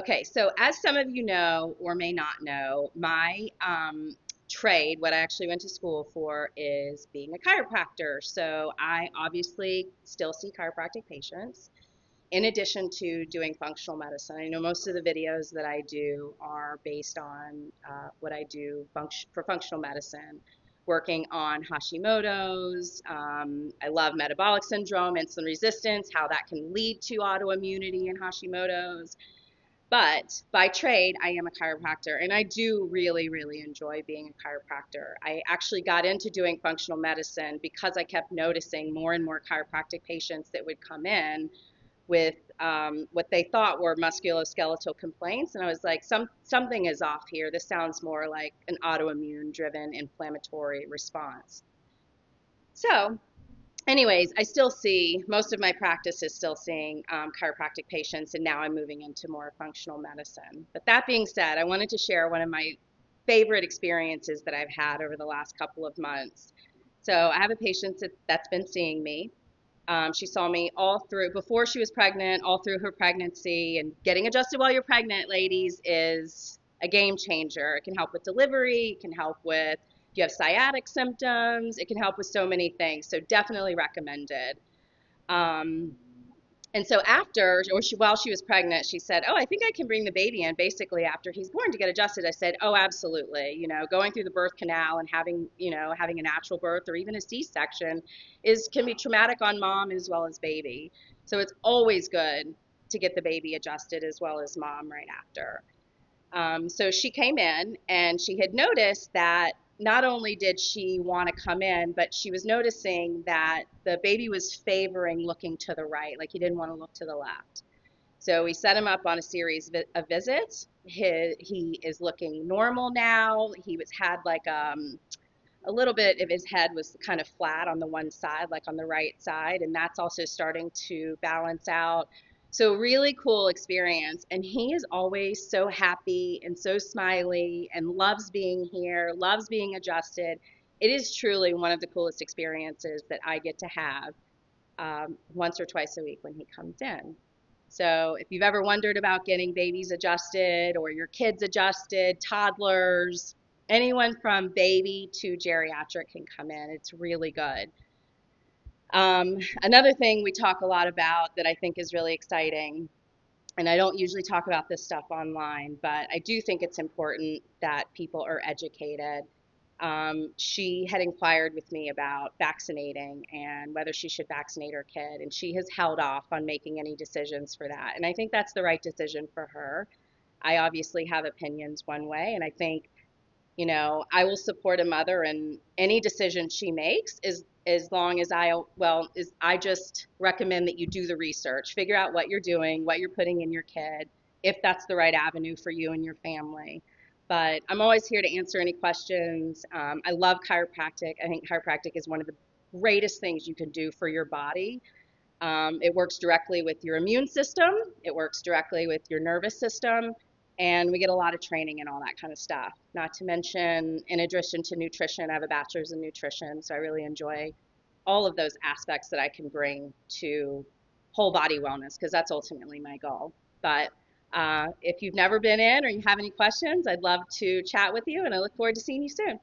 Okay, so as some of you know or may not know, my trade, what I actually went to school for, is being a chiropractor. So I obviously still see chiropractic patients in addition to doing functional medicine. I know most of the videos that I do are based on what I do for functional medicine, working on Hashimoto's. I love metabolic syndrome, insulin resistance, how that can lead to autoimmunity and Hashimoto's. But by trade, I am a chiropractor, and I do really, really enjoy being a chiropractor. I actually got into doing functional medicine because I kept noticing more and more chiropractic patients that would come in with what they thought were musculoskeletal complaints, and I was like, something is off here. This sounds more like an autoimmune-driven inflammatory response. So anyways, I still see most of my practice is still seeing chiropractic patients, and now I'm moving into more functional medicine. But that being said, I wanted to share one of my favorite experiences that I've had over the last couple of months. So I have a patient that's been seeing me. She saw me all through, before she was pregnant, all through her pregnancy, and getting adjusted while you're pregnant, ladies, is a game changer. It can help with delivery, it can help with if you have sciatic symptoms, it can help with so many things. So definitely recommended. Um, and so while she was pregnant, she said, "Oh, I think I can bring the baby in basically after he's born to get adjusted." I said, "Oh, absolutely. You know, going through the birth canal and having a natural birth or even a C-section can be traumatic on mom as well as baby. So it's always good to get the baby adjusted as well as mom right after." So she came in and she had noticed that not only did she want to come in, but she was noticing that the baby was favoring looking to the right, like he didn't want to look to the left. So we set him up on a series of visits. He is looking normal now. He was had like a little bit of his head was kind of flat on the one side, like on the right side, and that's also starting to balance out. So really cool experience. And he is always so happy and so smiley and loves being here, loves being adjusted. It is truly one of the coolest experiences that I get to have once or twice a week when he comes in. So if you've ever wondered about getting babies adjusted or your kids adjusted, toddlers, anyone from baby to geriatric can come in. It's really good. Another thing we talk a lot about that I think is really exciting, and I don't usually talk about this stuff online, but I do think it's important that people are educated. She had inquired with me about vaccinating and whether she should vaccinate her kid, and she has held off on making any decisions for that. And I think that's the right decision for her. I obviously have opinions one way, and I think I will support a mother in any decision she makes as long as I just recommend that you do the research, figure out what you're doing, what you're putting in your kid, if that's the right avenue for you and your family. But I'm always here to answer any questions. I love chiropractic. I think chiropractic is one of the greatest things you can do for your body. It works directly with your immune system. It works directly with your nervous system. And we get a lot of training and all that kind of stuff. Not to mention, in addition to nutrition, I have a bachelor's in nutrition. So I really enjoy all of those aspects that I can bring to whole body wellness because that's ultimately my goal. But if you've never been in or you have any questions, I'd love to chat with you and I look forward to seeing you soon.